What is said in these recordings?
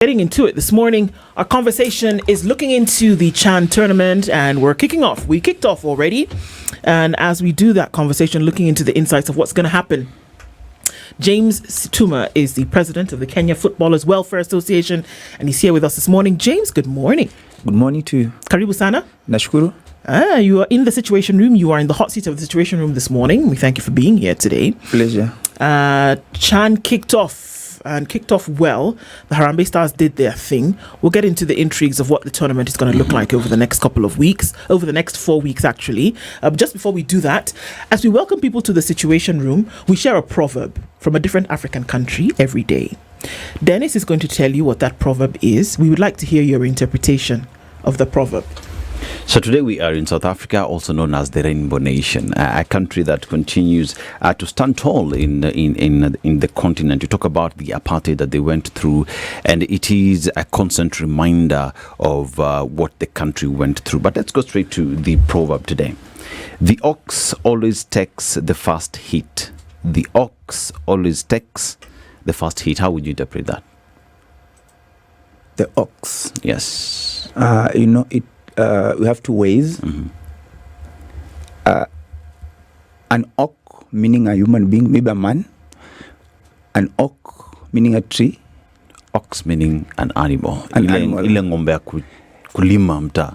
Getting into it this morning, our conversation is looking into the CHAN tournament, and we're kicking off. We kicked off already, and as we do that conversation, looking into the insights of what's going to happen, James Situma is the president of the Kenya Footballers Welfare Association, and he's here with us this morning. James, good morning. Good morning to you. Karibu sana. Nashukuru. You are in the Situation Room. You are in the hot seat of the Situation Room this morning. We thank you for being here today. Pleasure. CHAN kicked off well. The Harambee Stars did their thing. We'll get into the intrigues of what the tournament is going to look like over the next couple of weeks, over the next 4 weeks actually. Just before we do that, as we welcome people to the Situation Room, we share a proverb from a different African country every day. Dennis is going to tell you what that proverb is. We would like to hear your interpretation of the proverb. So today we are in South Africa, also known as the Rainbow Nation, a country that continues to stand tall in the continent. You talk about the apartheid that they went through, and it is a constant reminder of what the country went through. But let's go straight to the proverb today. The ox always takes the first hit. The ox always takes the first hit. How would you interpret that? The ox. Yes. We have two ways. Mm-hmm. An ox meaning a human being, maybe a man. An ox meaning a tree. Ox meaning an animal. Animal. Ile ngombe ya kulima mta.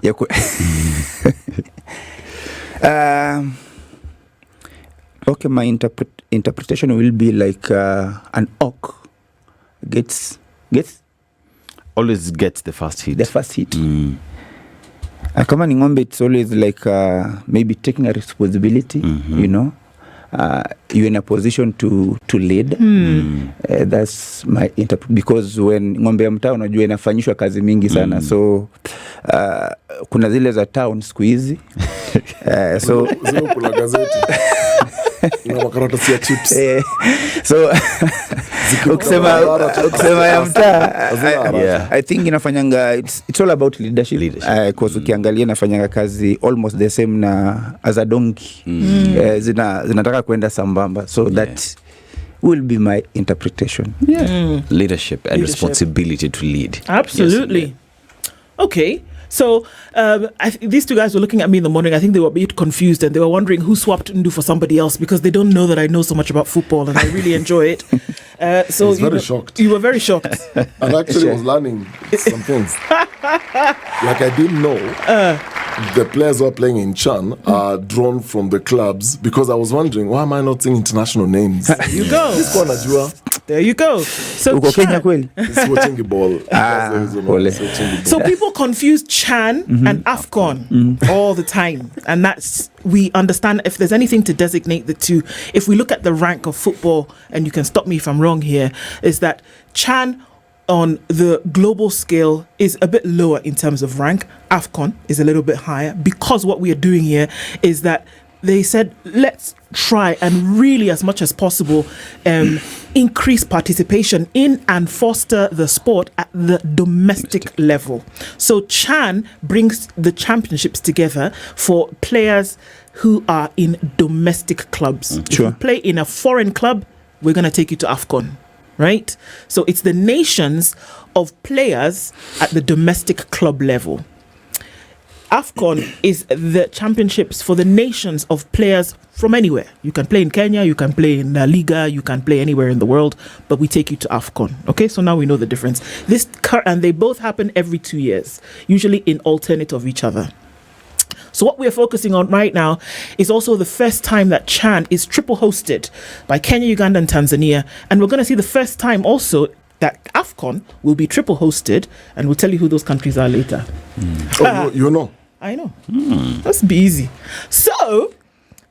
Okay, my interpretation will be like an ox Always gets the first hit. The first hit. Kama ni ngombe, it's always like maybe taking a responsibility, Mm-hmm. You're in a position to lead. That's my interpretation, because when ngombe ya mtaa unajua inafanyishwa kazi mingi sana. So kuna zile za town siku hizi. So zile kula gazeti na makaratasi ya chips. So ukisema ya mtaa, I think inafanyanga, it's all about leadership. Because ukiangalia inafanyanga kazi almost the same na as a donkey. Zinataka kwenda sambamba. So that will be my interpretation. Leadership and responsibility to lead. Absolutely. Yes. Okay. So these two guys were looking at me in the morning. I think they were a bit confused, and they were wondering who swapped Ndu for somebody else, because they don't know that I know so much about football, and I really enjoy it. So I was very shocked. You were very shocked. And actually was learning some things. Like I didn't know the players who are playing in CHAN are drawn from the clubs, because I was wondering, why am I not seeing international names? You go. This one Najua. There you go. So Kenya kweli? It's watching the ball. So people confuse CHAN and AFCON all the time, and that's, we understand if there's anything to designate the two. If we look at the rank of football, and you can stop me if I'm wrong here, is that CHAN on the global scale is a bit lower in terms of rank. AFCON is a little bit higher, because what we are doing here is that they said, let's try and really, as much as possible, increase participation in and foster the sport at the domestic level. So CHAN brings the championships together for players who are in domestic clubs. If you play in a foreign club, we're going to take you to AFCON, right? So it's the nations of players at the domestic club level. AFCON is the championships for the nations of players from anywhere. You can play in Kenya, you can play in La Liga, you can play anywhere in the world, but we take you to AFCON. Okay, so now we know the difference. And they both happen every 2 years, usually in alternate of each other. So what we're focusing on right now is also the first time that CHAN is triple hosted by Kenya, Uganda, and Tanzania. And we're going to see the first time also that AFCON will be triple hosted, and we'll tell you who those countries are later. Oh, you know? I know. That's be easy. So,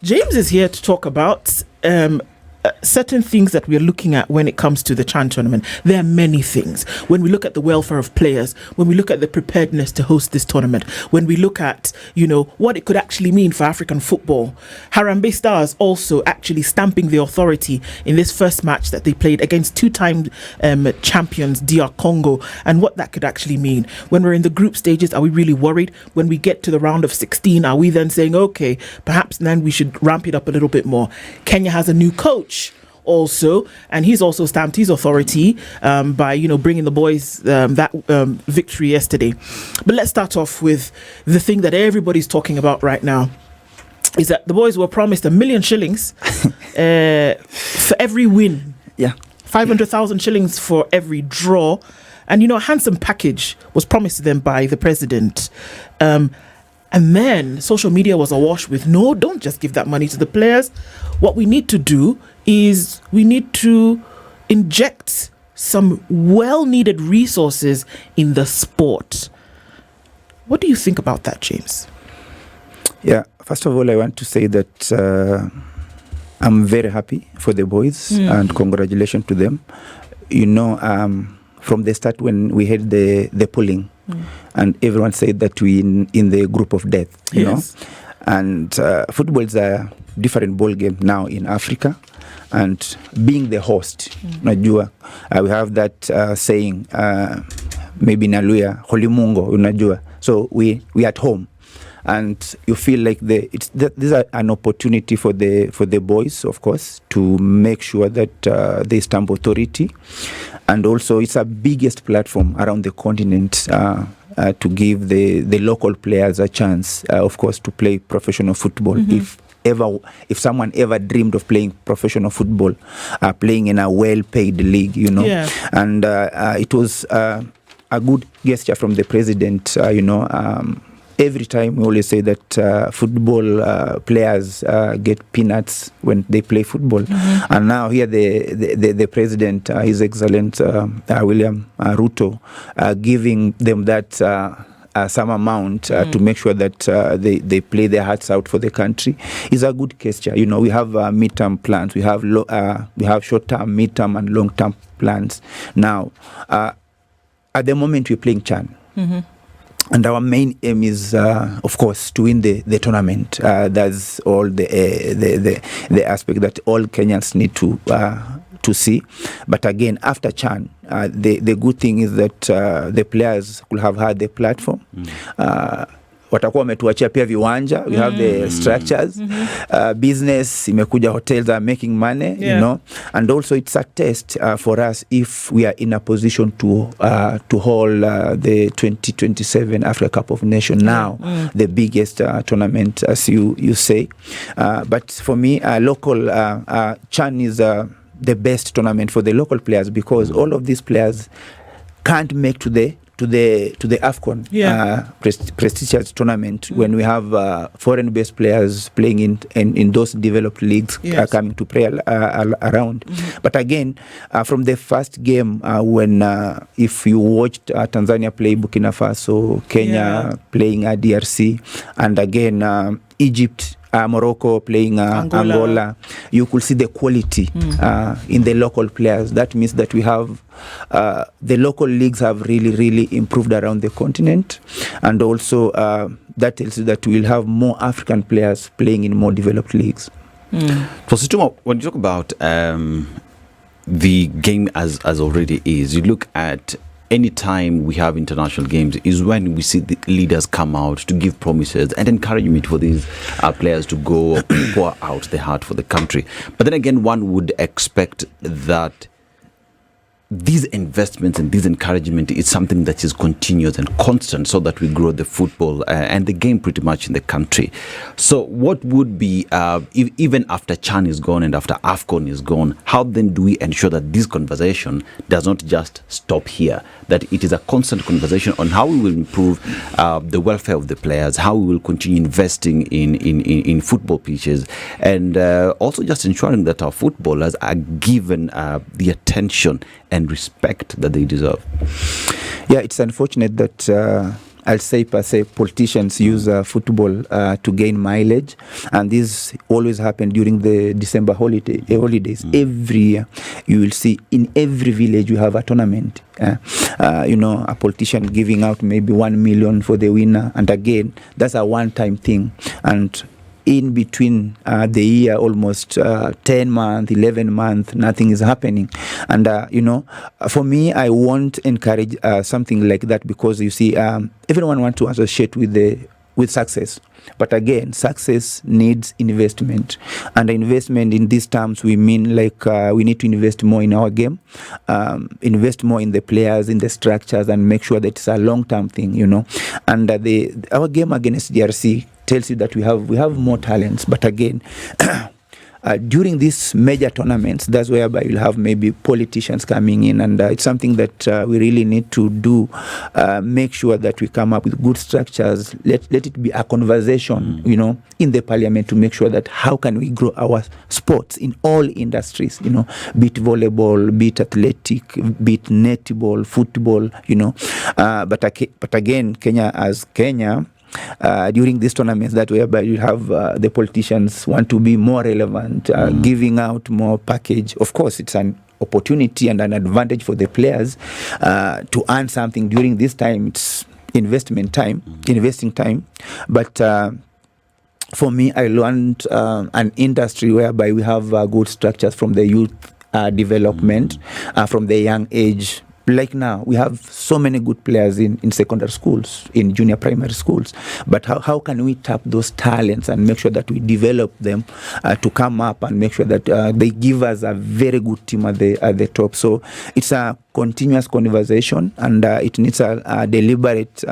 James is here to talk about certain things that we're looking at when it comes to the CHAN tournament. There are many things. When we look at the welfare of players, when we look at the preparedness to host this tournament, when we look at, what it could actually mean for African football. Harambee Stars also actually stamping the authority in this first match that they played against two-time champions DR Congo, and what that could actually mean. When we're in the group stages, are we really worried? When we get to the round of 16, are we then saying, okay, perhaps then we should ramp it up a little bit more? Kenya has a new coach. also, and he's also stamped his authority by bringing the boys that victory yesterday. But let's start off with the thing that everybody's talking about right now. Is that the boys were promised 1 million shillings for every win. Yeah. 500,000 shillings for every draw. And, a handsome package was promised to them by the president. And then social media was awash with, no, don't just give that money to the players. What we need to do is we need to inject some well-needed resources in the sport. What do you think about that, James? Yeah, first of all, I want to say that I'm very happy for the boys and congratulations to them. From the start when we had the polling and everyone said that we in the group of death, you know. And football is a different ball game now in Africa. And being the host, unajua, we have that saying, maybe Naluya, Holy Mungo, unajua. So we at home. And you feel like this is an opportunity for the boys, of course, to make sure that they stamp authority, and also it's a biggest platform around the continent to give the local players a chance, of course, to play professional football. If someone ever dreamed of playing professional football, playing in a well-paid league, and it was a good gesture from the president, Every time we always say that football players get peanuts when they play football. And now here the president, His Excellent William Ruto, giving them that some amount to make sure that they play their hearts out for the country is a good gesture. We have midterm plans. We have short-term, midterm, and long-term plans. Now, at the moment we're playing CHAN. And our main aim is, of course, to win the tournament. That's all the aspect that all Kenyans need to see. But again, after CHAN, the good thing is that the players could have had the platform. Watakuwa wametuachia pia viwanja. We have the structures. Business, imekuja, hotels are making money, and also it's a test for us if we are in a position to hold the 2027 Africa Cup of Nations now, the biggest tournament, as you say. But for me, local CHAN is the best tournament for the local players, because all of these players can't make to the AFCON prestigious tournament when we have foreign-based players playing in those developed leagues coming to play around. But again, from the first game, when if you watched Tanzania play Burkina Faso, Kenya playing DRC, and again Egypt, Morocco playing Angola, you could see the quality in the local players. That means that we have the local leagues have really improved around the continent, and also that tells you that we'll have more African players playing in more developed leagues. So Situma, when you talk about the game as already is, you look at anytime we have international games is when we see the leaders come out to give promises and encouragement for these players to go pour out their heart for the country. But then again, one would expect that these investments and this encouragement is something that is continuous and constant, so that we grow the football and the game pretty much in the country. So what would be, even after CHAN is gone and after AFCON is gone, how then do we ensure that this conversation does not just stop here, that it is a constant conversation on how we will improve the welfare of the players, how we will continue investing in football pitches, and also just ensuring that our footballers are given the attention and respect that they deserve? Yeah, it's unfortunate that I'll say per se politicians use football to gain mileage, and this always happened during the December holidays. Every year you will see in every village you have a tournament. A politician giving out maybe 1 million for the winner, and again that's a one-time thing, and in between the year, almost 10 months, 11 months, nothing is happening. And, for me, I won't encourage something like that, because you see, everyone wants to associate with the with success. But again, success needs investment. And investment in these terms, we mean like we need to invest more in our game, invest more in the players, in the structures, and make sure that it's a long-term thing, you know. And our game against DRC tells you that we have more talents. But again, during these major tournaments, that's whereby you'll have maybe politicians coming in, and it's something that we really need to do. Make sure that we come up with good structures. Let it be a conversation, you know, in the parliament to make sure that how can we grow our sports in all industries, you know, be it volleyball, be it athletic, be it netball, football, you know. But again, Kenya. During these tournaments, that whereby you have the politicians want to be more relevant, giving out more package. Of course, it's an opportunity and an advantage for the players to earn something during this time. It's investing time. But for me, I learned an industry whereby we have good structures from the youth development, from the young age. Like now, we have so many good players in secondary schools, in junior primary schools. But how can we tap those talents and make sure that we develop them to come up and make sure that they give us a very good team at the top? So it's a continuous conversation, and it needs a deliberate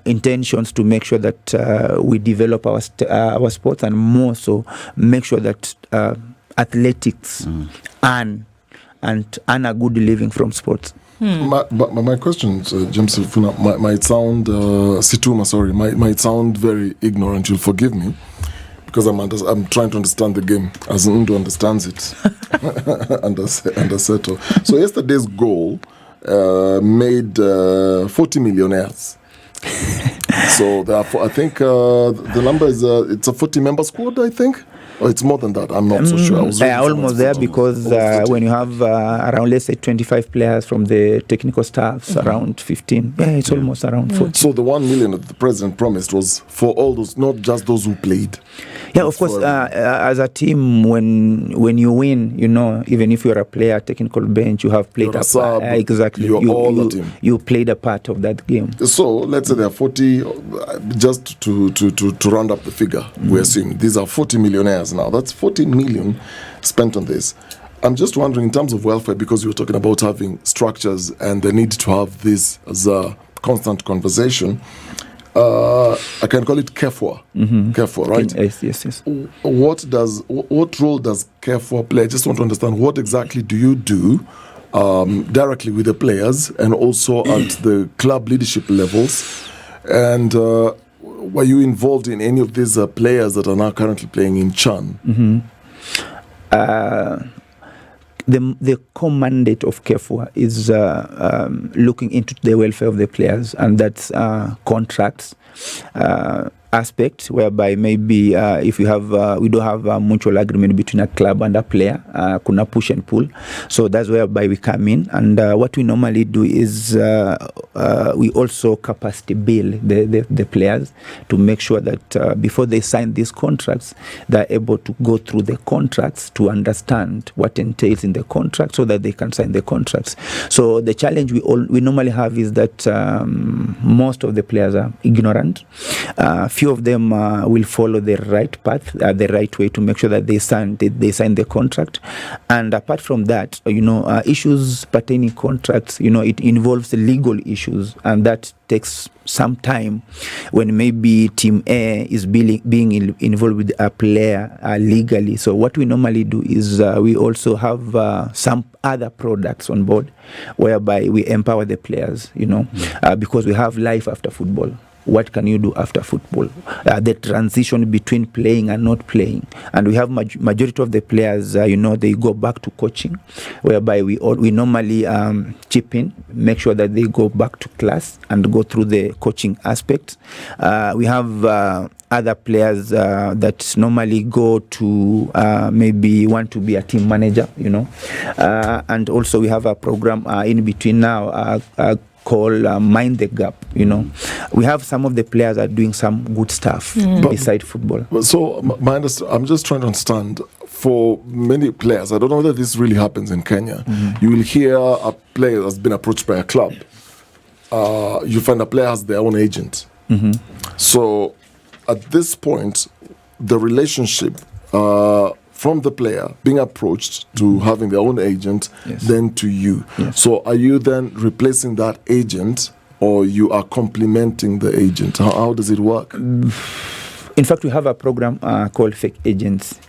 intentions to make sure that we develop our sports, and more so make sure that athletics and earn a good living from sports. My question, James Funa, might sound Situma, sorry, might sound very ignorant. You'll forgive me, because I'm trying to understand the game as Ndo understands it. Under Seto. So yesterday's goal made 40 millionaires. So therefore, I think the number is it's a 40-member squad, I think. Or it's more than that. I'm not so sure. Almost there, because when you have around, let's say, 25 players from the technical staffs, around 15, it's almost around 40. So the 1 million that the president promised was for all those, not just those who played. Yeah, of course. As a team, when you win, you know, even if you're a player, technical bench, you have played a sub. Exactly. You played a part of that game. So let's say there are 40. Just to round up the figure, we assume these are 40 millionaires. Now that's 14 million spent on this. I'm just wondering, in terms of welfare, because you were talking about having structures and the need to have this as a constant conversation. I can call it KEFWA. KEFWA, right? Yes. What role does KEFWA play? I just want to understand, what exactly do you do directly with the players and also at the club leadership levels? And were you involved in any of these players that are now currently playing in Chan? The core mandate of KEFWA is looking into the welfare of the players, and that's contracts aspect, whereby maybe if we do have a mutual agreement between a club and a player, kuna push and pull. So that's whereby we come in, and what we normally do is we also capacity build the players to make sure that before they sign these contracts, they're able to go through the contracts to understand what entails in the contract, so that they can sign the contracts. So the challenge we normally have is that most of the players are ignorant. Few of them will follow the right path, the right way, to make sure that they sign the contract. And apart from that, issues pertaining contracts, it involves legal issues, and that takes some time when maybe team A is being involved with a player legally. So what we normally do is we also have some other products on board, whereby we empower the players, because we have life after football. What can you do after football? The transition between playing and not playing. And we have majority of the players, they go back to coaching, whereby we normally chip in, make sure that they go back to class and go through the coaching aspects. We have other players that normally go to maybe want to be a team manager, and also we have a program in between now called Mind the Gap. We have some of the players are doing some good stuff beside football. So I'm just trying to understand, for many players, I don't know whether this really happens in Kenya, you will hear a player has been approached by a club. You find a player has their own agent. So at this point, the relationship from the player being approached to having their own agent, then to you. Yes. So are you then replacing that agent, or you are complementing the agent? How does it work? In fact, we have a program called Fake Agents,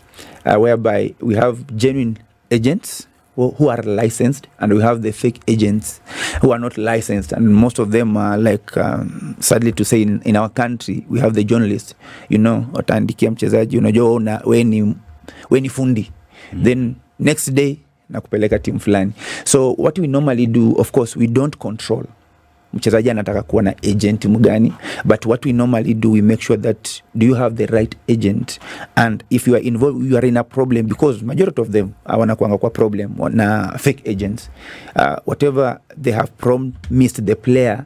whereby we have genuine agents who are licensed, and we have the fake agents who are not licensed, and most of them are like, sadly to say, in our country we have the journalists, wataandikia mchezaji, unajua we ni fundi, then next day nakupeleka timu fulani. So what we normally do, of course, we don't control mchezaji anataka kuwa na agent mgani, but what we normally do, we make sure that do you have the right agent, and if you are involved, you are in a problem, because majority of them wanakuanga kwa problem na fake agents. Whatever they have promised the player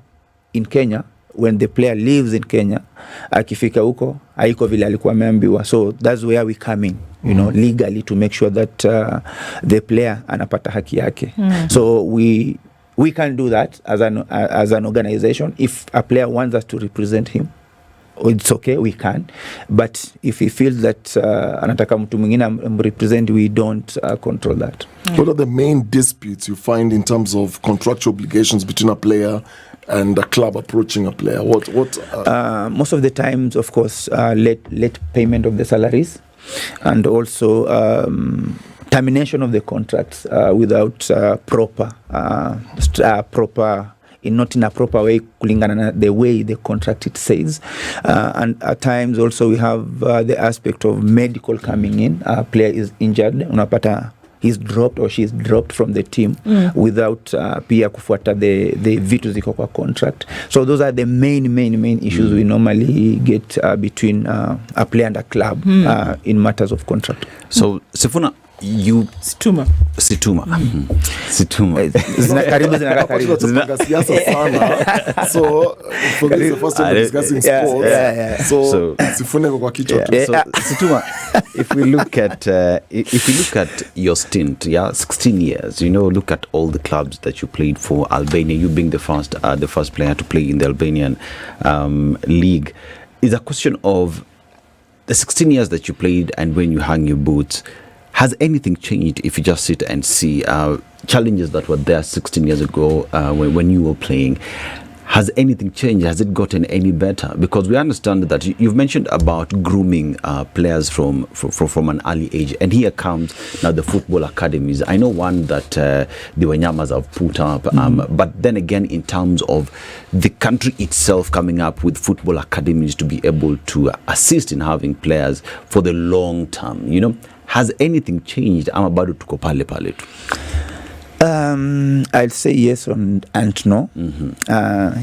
in Kenya, when the player lives in Kenya, akifika huko haiko vile alikuwa ameambiwa. So that's where we come in, legally, to make sure that the player anapata haki yake. So we can do that as an organization. If a player wants us to represent him, it's okay, we can. But if he feels that anataka mtu mwingine represent, we don't control that. What are the main disputes you find in terms of contractual obligations between a player and a club approaching a player? Most of the times, of course, late payment of the salaries, and also termination of the contracts without proper not in a proper way, kulingana na the way the contract it says. And at times also we have the aspect of medical coming in. A player is injured, unapata he's dropped or she's dropped from the team without pia kufuata the vitu ziko kwa contract. So those are the main issues we normally get between a player and a club in matters of contract. So Sifuna, Situma. Karibu sana. So for this the first time we're discussing sports. So Sifune kwa kichwa. So Situma, if we look at your stint, 16 years, look at all the clubs that you played for Albania, you being the first player to play in the Albanian league. Is a question of the 16 years that you played and when you hung your boots. Has anything changed if you just sit and see challenges that were there 16 years ago when you were playing? Has anything changed? Has it gotten any better? Because we understand that you've mentioned about grooming players from an early age. And here comes now the football academies. I know one that the Wanyamas have put up. But then again, in terms of the country itself coming up with football academies to be able to assist in having players for the long term, has anything changed? I'm about to tuko pale tu. I'll say yes and no.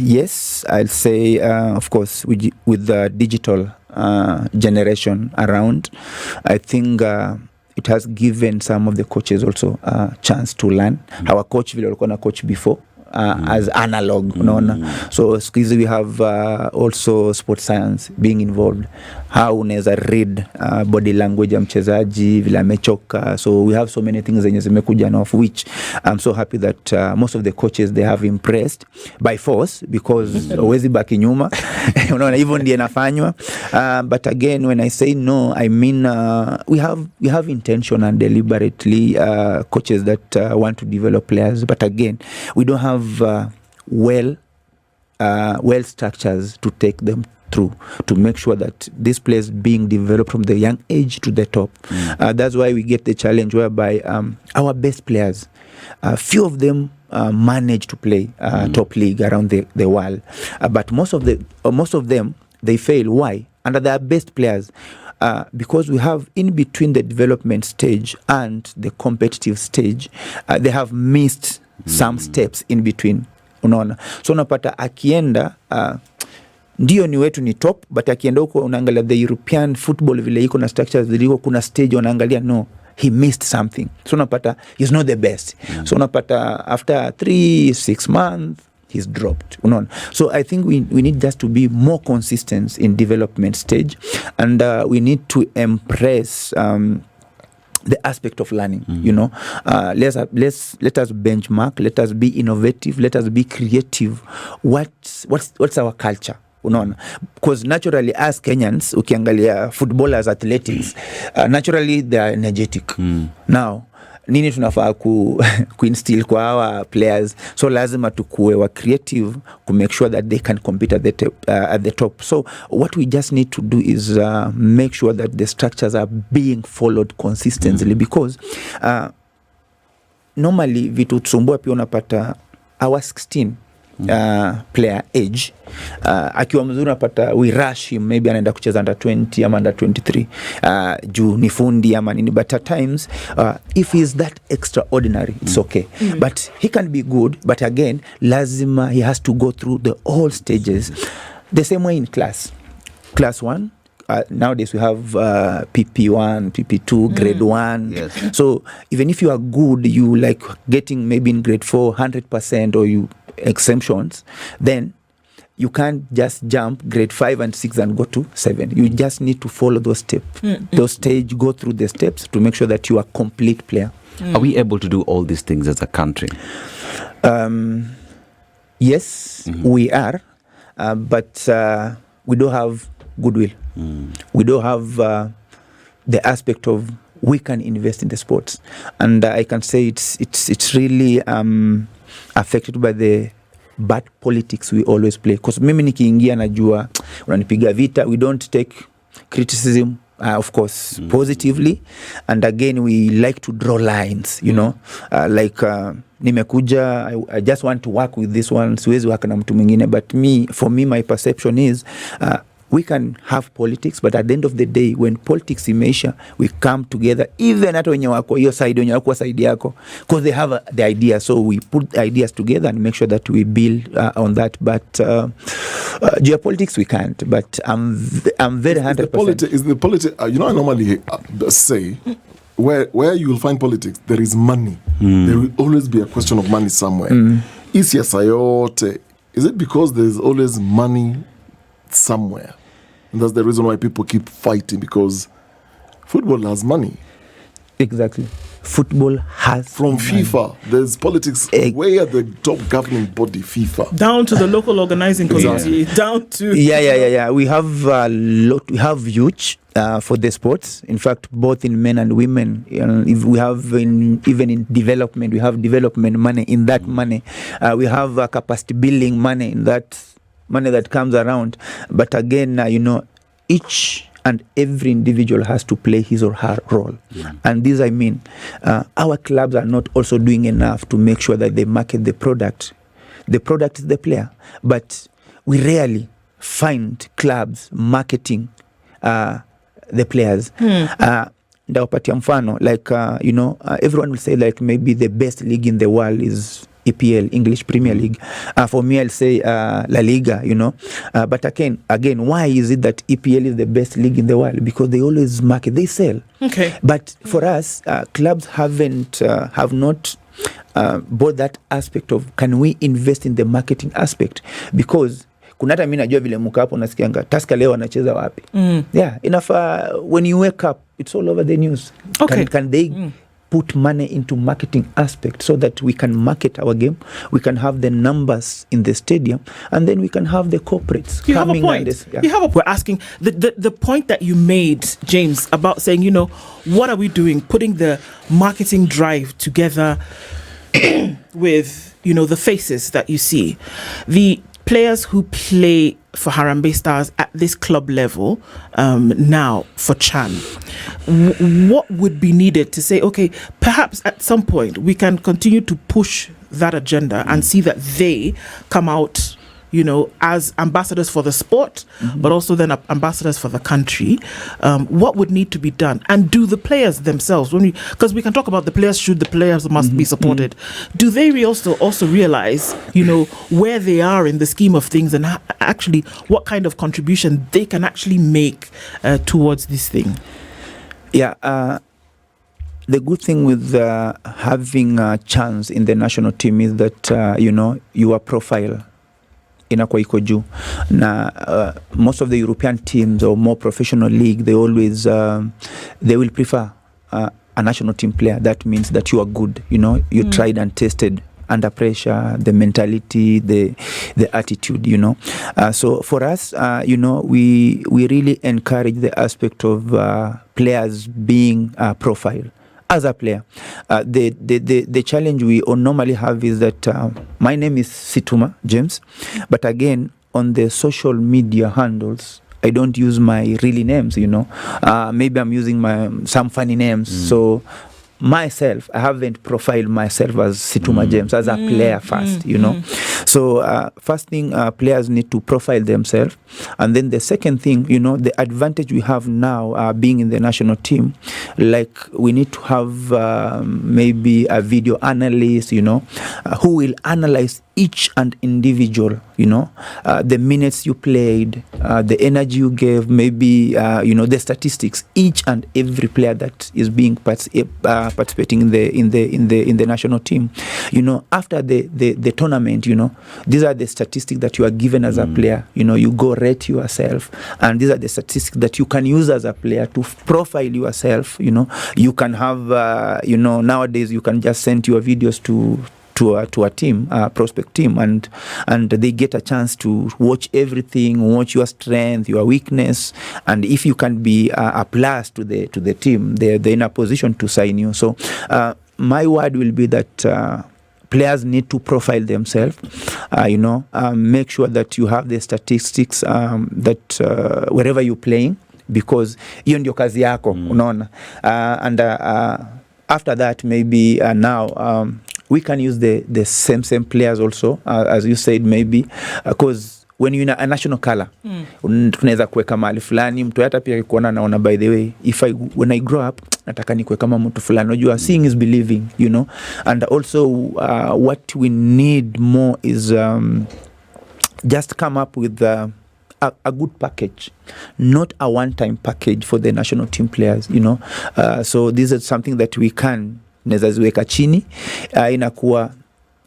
Yes, I'll say, of course, with the digital generation around, I think it has given some of the coaches also a chance to learn. Our coach vile walikuwa na coach before. As analog, so squeeze we have also sports science being involved. How unaweza read body language ya mchezaji vile amechoka. So we have so many things zenye zimekuja, of which I'm so happy that most of the coaches, they have impressed by force, because huwezi baki nyuma. Unaona hivyo ndiye nafanywa. But again, when I say no, I mean we have intention and deliberately coaches that want to develop players, but again, we don't have well structures to take them through to make sure that this players being developed from the young age to the top. That's why we get the challenge whereby our best players, few of them manage to play top league around the world, but most of them they fail. Why? Under their best players, because we have in between the development stage and the competitive stage, they have missed some steps in between. Unaona, so unapata akienda ndio ni wetu ni top, but akienda huko unaangalia the European football vile iko na structures ziliko, kuna stage unaangalia no, he missed something. So unapata he's not the best. So unapata after 3-6 months he's dropped. Unaona, so I think we need just to be more consistent in development stage, and we need to embrace the aspect of learning. Let us benchmark, let us be innovative, let us be creative. What's our culture? unaona, because naturally as Kenyans ukiangalia footballers, athletics, naturally they are energetic. Now nini tunafaa kuinstill kwa our players, so lazima tukue wa creative to make sure that they can compete at the top. So what we just need to do is make sure that the structures are being followed consistently, because normally vitu tusumbua pia unapata our 16 player age, akiwa mzuri unapata we rush him, maybe anaenda kucheza under 20 ama under 23 juu ni fundi ama nini, but at times if he is that extraordinary it's okay, but he can be good, but again lazima he has to go through the all stages the same way in class 1. Nowadays we have PP1, PP2, grade 1. Yes. So even if you are good, you like getting maybe in grade 4 100% or you exemptions, then you can't just jump grade 5 and 6 and go to 7. You just need to follow those steps. Those stage, go through the steps to make sure that you are a complete player. Are we able to do all these things as a country? Yes, we are, but we don't have goodwill. We don't have the aspect of we can invest in the sports, and I can say it's really affected by the bad politics we always play. Because mimi nikiingia najua unanipiga vita, we don't take criticism of course positively, and again we like to draw lines, you know, like nimekuja, I just want to work with this one, siwezi work na mtu mwingine. But for me my perception is we can have politics, but at the end of the day, when politics imeisha, we come together, even hata wenye wako hiyo side, wenye wako side yako, because they have the idea, so we put ideas together and make sure that we build on that. But geopolitics we can't, but I'm very 100%. Is the politics, you know, I normally say, where you will find politics, there is money. There will always be a question of money somewhere. Is it because there is always money somewhere? And that's the reason why people keep fighting, because football has money. Exactly. Football has from money. FIFA, there's politics way at the top governing body, FIFA, down to the local organizing committee, down to we have a lot. We have huge for the sports. In fact, both in men and women. If we have even in development, we have development money. In that money, we have capacity building money. In that money that comes around. But again, each and every individual has to play his or her role. And this, I mean, our clubs are not also doing enough to make sure that they market the product. The product is the player. But we rarely find clubs marketing the players. Ndawapatia mfano, like, everyone will say like maybe the best league in the world is EPL, English Premier League. For me, I'll say La Liga, But again, why is it that EPL is the best league in the world? Because they always market, they sell. Okay. But for us, clubs have not bought that aspect of, can we invest in the marketing aspect? Because kuna hata mimi najua vile mka hapo nasikianga Tusker leo anacheza wapi. Yeah, enough when you wake up, it's all over the news. Okay. Can they put money into marketing aspect so that we can market our game, we can have the numbers in the stadium, and then we can have the corporates you coming. Have a point. You have a point. We're asking the point that you made, James, about saying, what are we doing? Putting the marketing drive together with, the faces that you see. The players who play for Harambee Stars at this club level now for Chan, what would be needed to say, okay, perhaps at some point we can continue to push that agenda and see that they come out, as ambassadors for the sport, but also then ambassadors for the country. What would need to be done? And do the players themselves, because we can talk about the players must be supported. Do they also realize, where they are in the scheme of things, and actually what kind of contribution they can actually make towards this thing? Yeah, the good thing with having a chance in the national team is that, your profile inakuwa iko juu. Na most of the European teams or more professional league, they always they will prefer a national team player. That means that you are good, you tried and tested under pressure, the mentality, the attitude, so for us, we really encourage the aspect of players being profiled as a player. The challenge we normally have is that my name is Situma James, but again, on the social media handles, I don't use my really names, maybe I'm using some funny names. So myself, I haven't profiled myself as Situma James, as a player first, So first thing, players need to profile themselves. And then the second thing, the advantage we have now being in the national team, like we need to have maybe a video analyst, who will analyze each and individual, the minutes you played, the energy you gave, maybe, the statistics, each and every player that is being participating in the national team. After the tournament, these are the statistics that you are given as a player. You go rate yourself, and these are the statistics that you can use as a player to profile yourself. You can have, nowadays you can just send your videos to a team, prospect team, and they get a chance to watch everything, watch your strength, your weakness, and if you can be a plus to the team, they're in a position to sign you. So my word will be that players need to profile themselves, make sure that you have the statistics that wherever you're playing, because hiyo ndio kazi yako, unaona. And after that, maybe now we can use the same players also, as you said, maybe because when you're in a national color, tunaweza kuweka mahali fulani, mtu hata pia kuona naona, by the way, when I grow up, nataka nikuwe kama mtu fulani. Unajua, seeing is believing, and also what we need more is just come up with a good package, not a one-time package for the national team players, so this is something that we can nezaziweka chini, inakuwa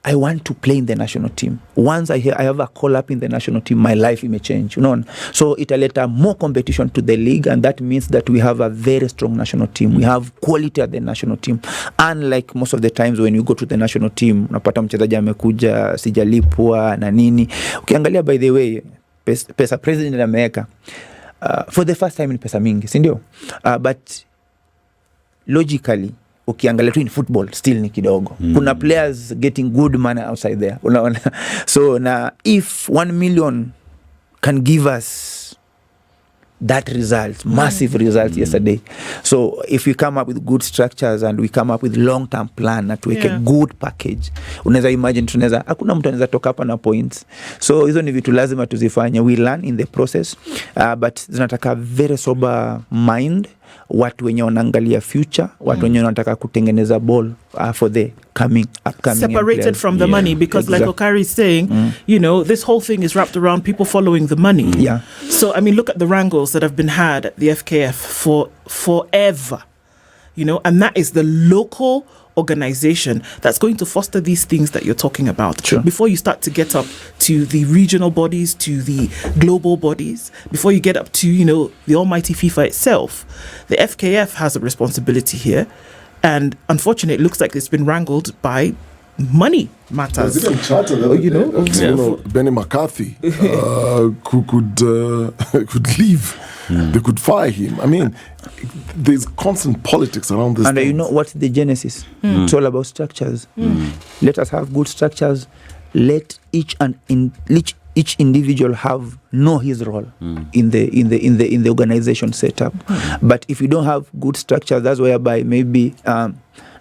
I want to play in the national team. Once I have a call up in the national team, my life may change, So italeta more competition to the league, and that means that we have a very strong national team. We have quality at the national team. Unlike most of the times when you go to the national team, unapata mchezaji amekuja sijalipwa na nini. Ukiangalia, by the way, pesa president ameweka for the first time ni pesa mingi, si ndio? But logically, ukiangalia tu in football still ni kidogo. Kuna players getting good money outside there, unaona. So na if 1 million can give us that result, massive result yesterday. So if we come up with good structures and we come up with long-term plan na tuweke good package, unaweza imagine hakuna mtu anaweza toka hapa na points. So hizo ni vitu lazima tuzifanye. We learn in the process, but zinataka very sober mind, watu wenye wanaangalia future, watu wenye wanataka kutengeneza ball for the upcoming separated from the money, because like Okari is saying, this whole thing is wrapped around people following the money. So I mean, look at the wrangles that have been had at the FKF for forever, and that is the local organization that's going to foster these things that you're talking about. Sure. Before you start to get up to the regional bodies, to the global bodies, before you get up to, the almighty FIFA itself, the FKF has a responsibility here. And unfortunately, it looks like it's been wrangled by money matters. There's even chatter that Benny McCarthy could leave. They could fire him. I mean, there's constant politics around this. And what's the genesis? It's all about structures. Let us have good structures. Let each individual know his role in the organization setup. But if you don't have good structures, that's whereby maybe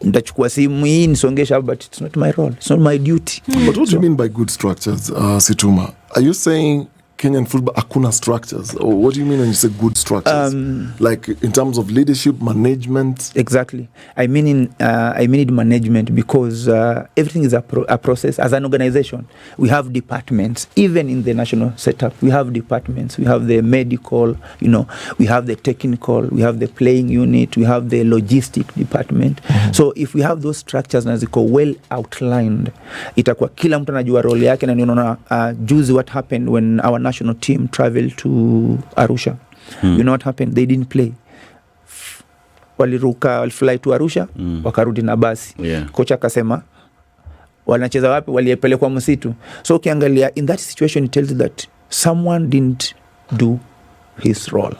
ndachukua simu hii nisongesha, but it's not my role, it's not my duty. But what do you mean by good structures, Situma? Are you saying Kenyan football hakuna structures? Or what do you mean when you say good structures? Like in terms of leadership, management? Exactly. I mean in management, because everything is a process. As an organization, we have departments. Even in the national setup, we have departments. We have the medical, we have the technical, we have the playing unit, we have the logistic department. So if we have those structures na ziko well outlined, itakuwa kila mtu anajua role yake. Na niona juzi what happened when our national team traveled to Arusha. You know what happened? They didn't play. Walifly to Arusha, wakarudi na basi. Kocha akasema wanacheza wapi? Walipelekwa msitu. So ukiangalia in that situation, it tells you that someone didn't do his role.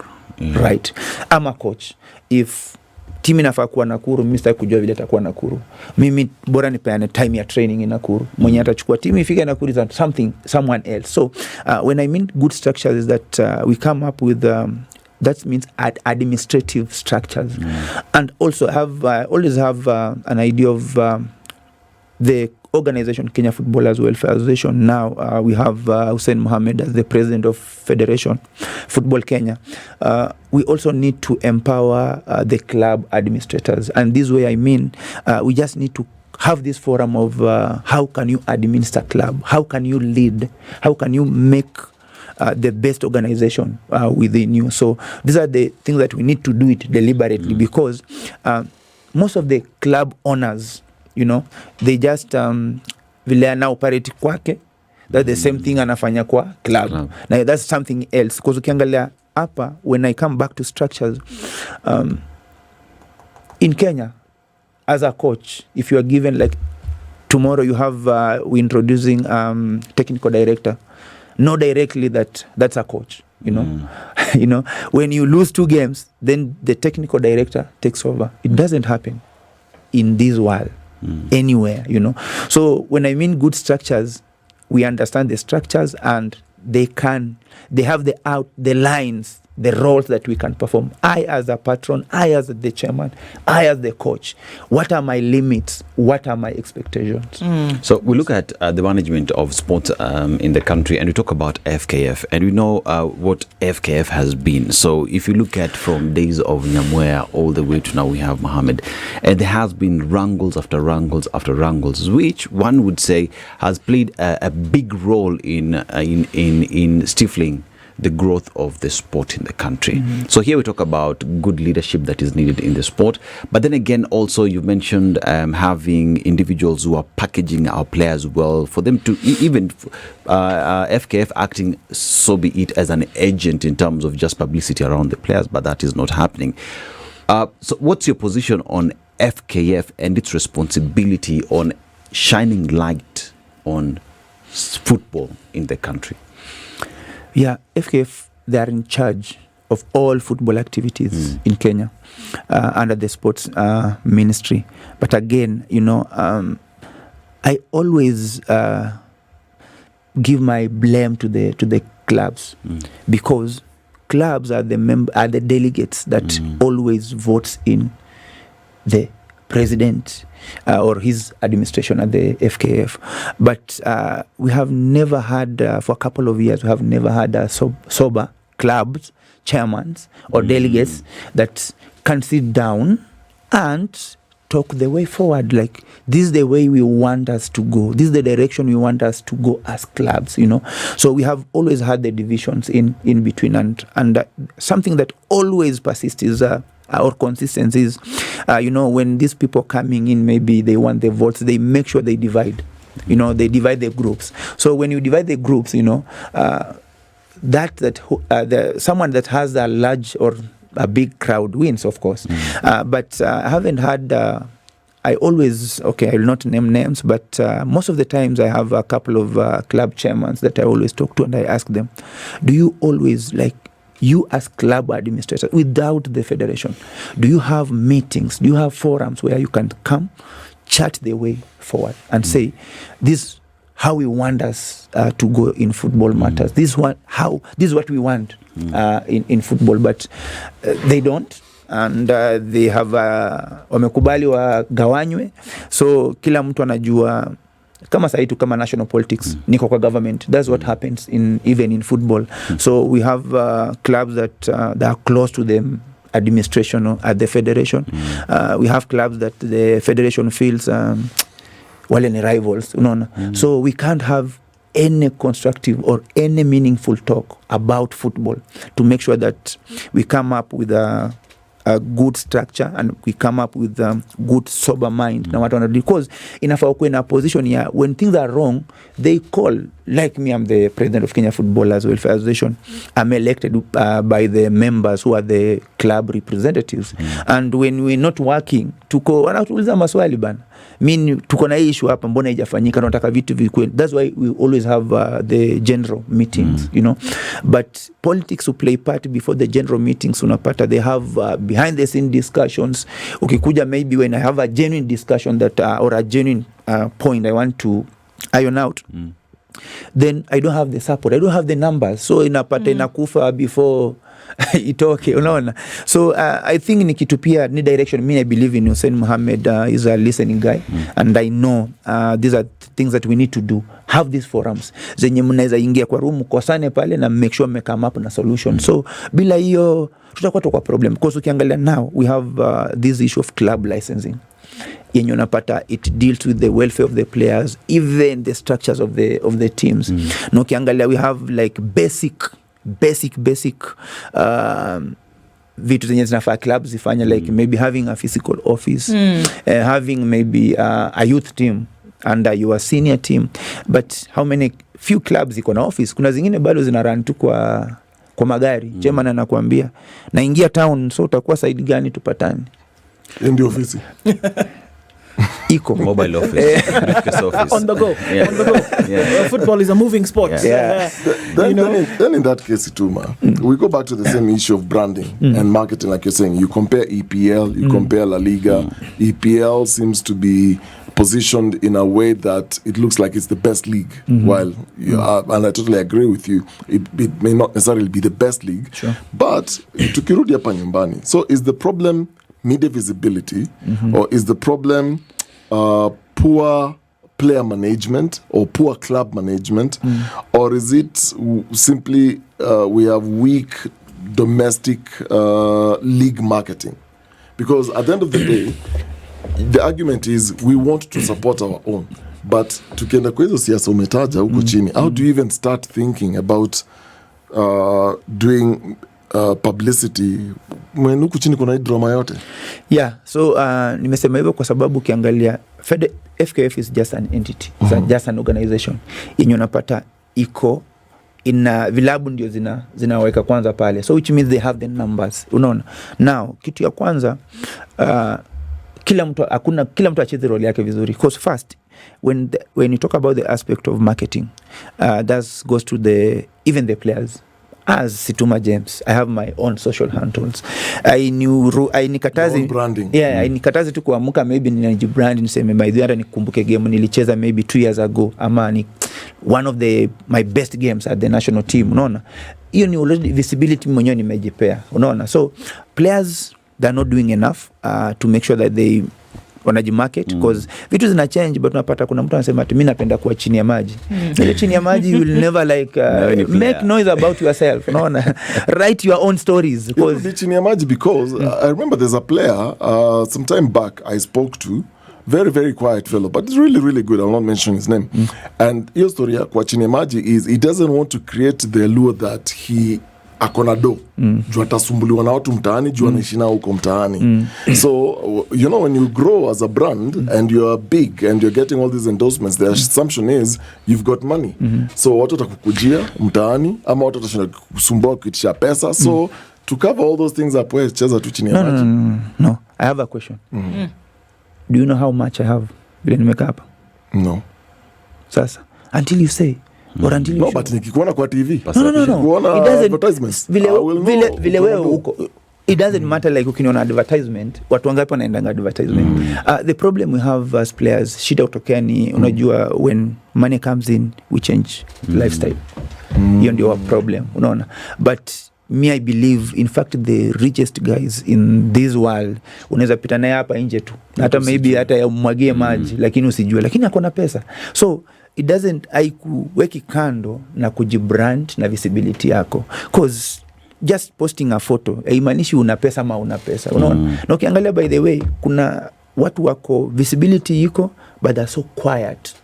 Right? I'm a coach. If timu inafaa kuwa Nakuru, mimi sitaki kujua vile atakuwa Nakuru. Mimi bora nipeane time ya training in Nakuru. Mwenye atachukua timu ifike Nakuru is someone else. So when I mean good structures is that we come up with that means administrative structures, and also always have an idea of the organization Kenya Footballers Welfare Association. Now we have Hussein Mohammed as the president of Federation Football Kenya. We also need to empower the club administrators, and this way I mean we just need to have this forum of how can you administer club, how can you lead, how can you make the best organization within you. So these are the things that we need to do it deliberately, because most of the club owners, you know, they just vile ana operate kwake, that's the same thing anafanya kwa club. Now that's something else, because ukiangalia hapa, when I come back to structures, in Kenya as a coach, if you are given, like tomorrow you have we introducing technical director, know directly that's a coach, you know. You know, when you lose 2 games, then the technical director takes over. It doesn't happen in this world anywhere, you know. So when I mean good structures, we understand the structures, and they have the lines, the roles that we can perform. I as a patron, I as the chairman, I as the coach, what are my limits, what are my expectations? So we look at the management of sports in the country, and we talk about FKF, and we know what FKF has been. So if you look at from days of Nyamwea all the way to now, we have Mohammed, and there has been wrangles after wrangles after wrangles, which one would say has played a big role in stifling the growth of the sport in the country. So here we talk about good leadership that is needed in the sport, but then again also you mentioned having individuals who are packaging our players well, for them to even FKF acting, so be it, as an agent in terms of just publicity around the players, but that is not happening. So what's your position on FKF and its responsibility on shining light on football in the country? Yeah, FKF, they are in charge of all football activities in Kenya under the sports ministry. But again, you know, I always give my blame to the clubs, because clubs are the delegates that always votes in the president or his administration at the FKF. But we have never had, for a couple of years, we have never had a sober clubs, chairmen or delegates that can sit down and talk the way forward. Like, this is the way we want us to go. This is the direction we want us to go as clubs, you know. So we have always had the divisions in between. And something that always persists is our consistency is, you know, when these people coming in, maybe they want the votes, they make sure they divide. You know, they divide the groups. So when you divide the groups, you know, someone that has a large or a big crowd wins, of course. But I haven't had, I always, I will not name names, but most of the times I have a couple of club chairmen that I always talk to, and I ask them, do you always, like, you as club administrator, without the federation, do you have meetings, do you have forums where you can come, chat the way forward and say, this how we want us to go in football matters. This is what we want in football, but they don't. And they have wamekubali wagawanywe, so kila mtu anajua. Kama saitu kama national politics niko kwa government, that's what happens even in football. So we have clubs that are close to the administration at the federation. We have clubs that the federation feels wale ni rivals, unaona. So we can't have any constructive or any meaningful talk about football to make sure that we come up with a good structure and we come up with good sober mind. Because inafaa kuwe in a position here, when things are wrong, they call, like me, I'm the president of Kenya Footballers Welfare Association. I'm elected by the members who are the club representatives. And when we're not working, tuko wanatuuliza maswali bana, mean tuko na issue hapa, mbona haijafanyika, tunataka vitu vikue. That's why we always have the general meetings, you know, but politics will play part before the general meetings. Unapata they have behind the scene discussions. Ukikuja maybe when I have a genuine discussion that or a genuine point I want to iron out, then I don't have the support, I don't have the numbers, so inapata inakufa before itoke, unaona. So I think ni kitu pia ni direction. I believe in Hussein Mohammed is a listening guy, and I know these are things that we need to do. Have these forums zenye mnaweza ingia kwa room kosane pale na make sure make come up na solution. So bila hiyo tutakuwa kwa problem, because ukiangalia now we have this issue of club licensing yenye unapata it deals with the welfare of the players, even the structures of the teams. Na ukiangalia we have like basic vitu zenye zinafaa clubs zifanya, like maybe having a physical office, having maybe a youth team under your senior team. But how many few clubs iko na office? Kuna zingine bado zina run tu kwa magari. Chairman anakuambia naingia town, so utakuwa side gani tupatane in the office? Iko mobile office, office. On the go. Yeah. Football is a moving sport. Yeah. Then in that case, Situma, we go back to the same issue of branding and marketing, like you're saying. You compare EPL, you compare La Liga. EPL seems to be positioned in a way that it looks like it's the best league, while you are, and I totally agree with you, it may not necessarily be the best league. Sure. But tukirudi hapa nyumbani, so is the problem media visibility, or is the problem poor player management or poor club management, or is it simply we have weak domestic league marketing? Because at the end of the day, the argument is we want to support our own, but tukienda kwa hizo siasa umetaja huko chini, how do you even start thinking about doing publicity when huko chini kuna drama yote? Yeah, so nimesema hivyo kwa sababu ukiangalia FKF is just an entity, it's just an organization yenye unapata iko ina vilabu ndio zinaweka kwanza pale, so which means they have the numbers, unaona. Now kitu ya kwanza kila mtu acheze role yake vizuri, because first when you talk about the aspect of marketing, that goes to even the players. As Situma James, I have my own social handles. Nikatazi branding. Yeah, nikatazi tu kuamuka maybe ninajibrand niseme by the way nikumbuke game nilicheza maybe 2 years ago, ama ni one of my best games at the national team, unaona. Hiyo ni already visibility mwenyewe nimejipea, unaona. So players, they're not doing enough to make sure that they wanajimarket, because vitu zina change, but unapata kuna mtu anasema ati mimi napenda kuwa chini ya maji. Ile chini ya maji you will never like make noise about yourself, unaona. Write your own stories, because chini ya maji, because I remember there's a player some time back I spoke to, very very quiet fellow, but it's really really good. I'll not mention his name. And hiyo story ya kwa chini ya maji is he doesn't want to create the allure that he akona do juu atasumbuliwa na watu mtaani, juu anaishi nao huko mtaani. So you know, when you grow as a brand and you are big and you're getting all these endorsements, the assumption is you've got money. So watu watakukujia mtaani, ama watu watashinda kusumbua kuitisha pesa. So to cover all those things up, wewe cheza tu chini ya maji. No, I have a question. Do you know how much I have vile nimeka hapa? No. Sasa until you say or until you but nikikuona kwa TV, no. It doesn't, advertisements, vile wewe uko, it doesn't matter like ukiniona advertisement, watu wangapi wanaendanga advertisement. The problem we have as players, shida utokea ni unajua when money comes in we change lifestyle. Hiyo ndio problem, unaona. But me, I believe in fact the richest guys in this world unaweza pita naye hapa nje tu, hata maybe hata yamwagie maji lakini usijue, lakini akona pesa. So it doesn't haikuweki kando na kujibrand na visibility yako, cause just posting a photo haimaanishi una pesa ama una pesa, unaona. Na ukiangalia by the way, kuna watu wako visibility iko but they're so quiet,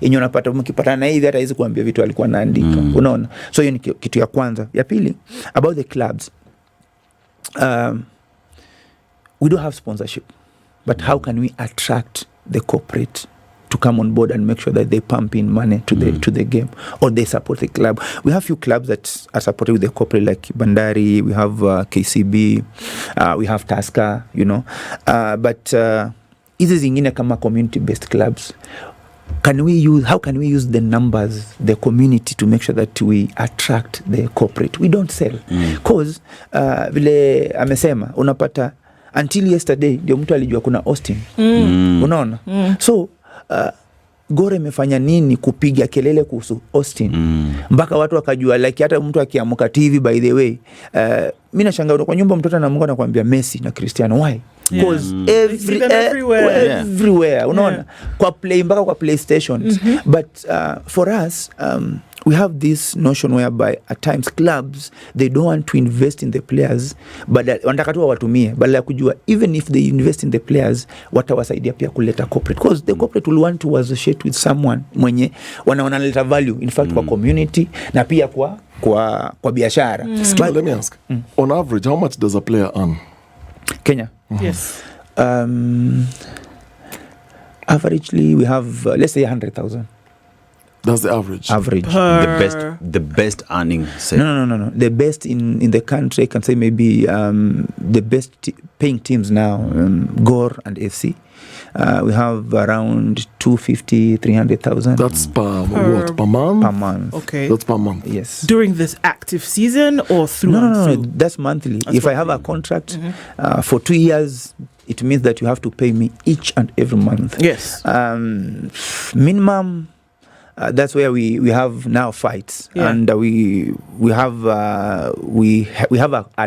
yenye unapata mkipatana na hivi hata hizi kuambia vitu alikuwa anaandika, unaona. So hiyo ni kitu ya kwanza. Ya pili, about the clubs, we don't have sponsorship, but how can we attract the corporate to come on board and make sure that they pump in money to the game, or they support the club? We have few clubs that are supported with the corporate, like Bandari, we have KCB, we have Tusker, you know, but hizi zingine kama community based clubs, how can we use the numbers, the community, to make sure that we attract the corporate? We don't sell cause vile amesema unapata until yesterday ndio mtu alijua kuna Austin. Unaona? So Gore imefanya nini kupiga kelele kuhusu Austin mpaka watu wakajua, like hata mtu akiamuka TV, by the way, mimi nashangaa kwa nyumba mtoto anamuka na kuambia Messi na Cristiano. Why? Because everywhere unaona, kwa play mpaka kwa PlayStation. But for us we have this notion whereby at times clubs, they don't want to invest in the players, but wanataka tu watumie, badala ya kujua even if they invest in the players watawasaidia pia kuleta corporate, because the corporate will want to associate with someone mwenye wanaleta value in fact kwa community na pia kwa biashara. Let me ask, on average how much does a player earn Kenya? Yes. Averagely we have let's say 100,000. That's the average. The best earning, say. No. The best in the country, I can say maybe the best paying teams now, Gore and FC. We have around 250, 300,000. That's per what? Per month? Per month. Okay. That's per month. Yes. During this active season or through? No. That's monthly. If I have a contract for 2 years, it means that you have to pay me each and every month. Yes. Minimum. That's where we have now fights, and we have a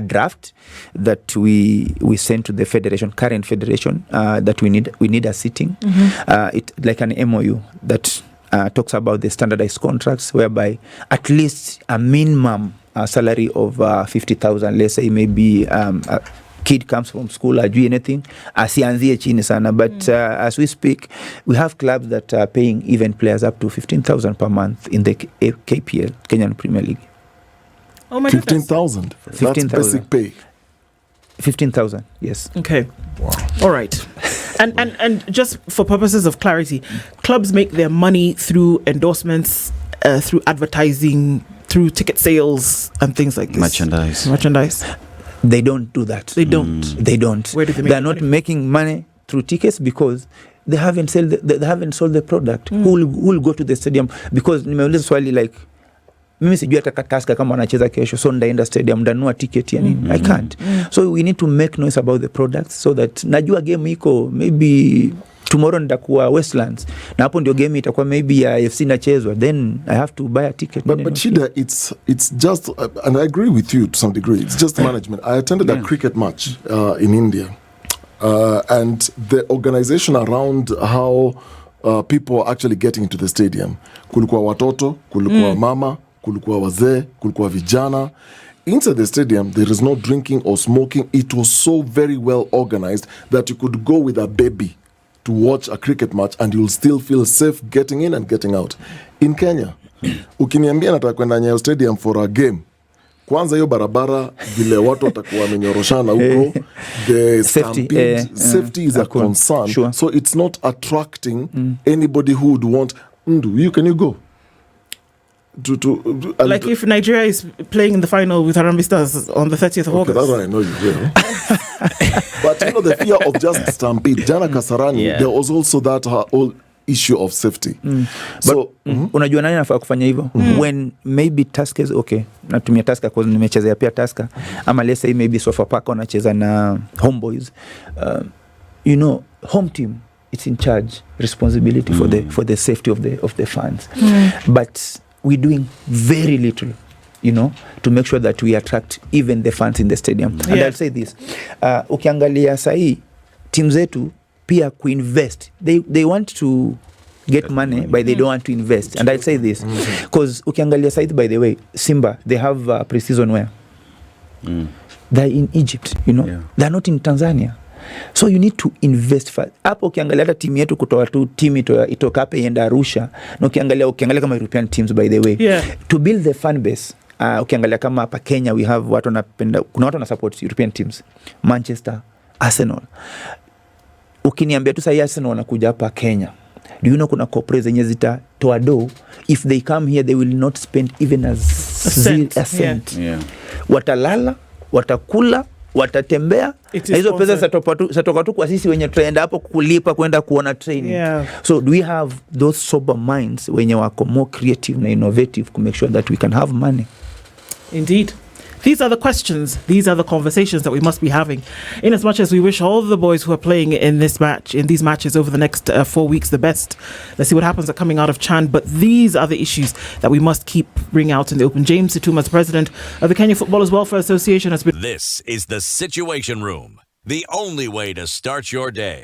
draft that we send to the federation, current federation, that we need a sitting. It like an MOU that talks about the standardized contracts, whereby at least a minimum salary of 50,000, let's say maybe kid comes from school, ajui anything, asianzie chini sana. But as we speak, we have clubs that are paying even players up to 15,000 per month in the KPL, Kenyan Premier League. Oh my 15,000? That's basic pay. 15,000, yes. Okay. Wow. All right. And just for purposes of clarity, clubs make their money through endorsements, through advertising, through ticket sales and things like this. Merchandise. They don't do that. They don't. Where do they make They're not making money through tickets because they haven't sold the product. Who will go to the stadium? Because nimeuliza swali like, mimi sijui hata Tusker kama wanacheza kesho, so ndaenda stadium ndanua ticket ya nini? I can't. So we need to make noise about the products so that najua game iko maybe tomorrow nitakuwa Westlands na hapo ndio game itakuwa maybe ya FC nachezwa, then I have to buy a ticket. But Shida, it's just and I agree with you to some degree, it's just management. I attended a cricket match in India, and the organization around how people are actually getting into the stadium, kulikuwa watoto, kulikuwa mama, kulikuwa wazee, kulikuwa vijana. Inside the stadium, there is no drinking or smoking. It was so very well organized that you could go with a baby to watch a cricket match and you'll still feel safe getting in and getting out. In Kenya, ukiniambia nataka kwenda Nyayo Stadium for a game, kwanza hiyo barabara vile watu watakuwa wamenyoroshana huko, the safety is a concern. Sure. So it's not attracting anybody who would want, can you go? Like if Nigeria is playing in the final with Harambee Stars on the 30th of August. That's what I know you will. But the fear of just stampede. Jana Kasarani, there was also that whole issue of safety. So, unajua nani anafaa kufanya hivyo? When maybe Tusker is okay. Natumia Tusker because nimechezea pia Tusker. Ama let's say maybe Sofapaka wanacheza na Homeboys. Home team, it's in charge, responsibility for the safety of the fans. But we're doing very little, to make sure that we attract even the fans in the stadium. And I'll say this, ukiangalia sahi, team zetu pia kuinvest. They want to get money, but they don't want to invest. And I'll say this, because ukiangalia sahi, by the way, Simba, they have pre-season wear. They're in Egypt, They're not in Tanzania. So you need to invest fast. Hapo ukiangalia hata timu yetu kutoa tu timu itoka hapa ienda Arusha, na ukiangalia kama European teams, by the way, to build the fan base. Ukiangalia kama hapa Kenya we have watu wanapenda, kuna watu wana support European teams, Manchester, Arsenal. Ukiniambia tu sasa Arsenal wanakuja hapa Kenya, do you know kuna corporate zenye zitatoa do, if they come here they will not spend even a cent. Yeah. Watalala, watakula, watatembea na hizo pesa zitatoka tu kwa sisi wenye tutaenda hapo kulipa kwenda kuona training. So do we have those sober minds wenye wako more creative na innovative to make sure that we can have money? Indeed. These are the questions, these are the conversations that we must be having. In as much as we wish all the boys who are playing in these matches over the next 4 weeks the best. Let's see what happens coming out of Chan. But these are the issues that we must keep bringing out in the open. James Situma, as president of the Kenya Footballers Welfare Association, has been... This is the Situation Room, the only way to start your day.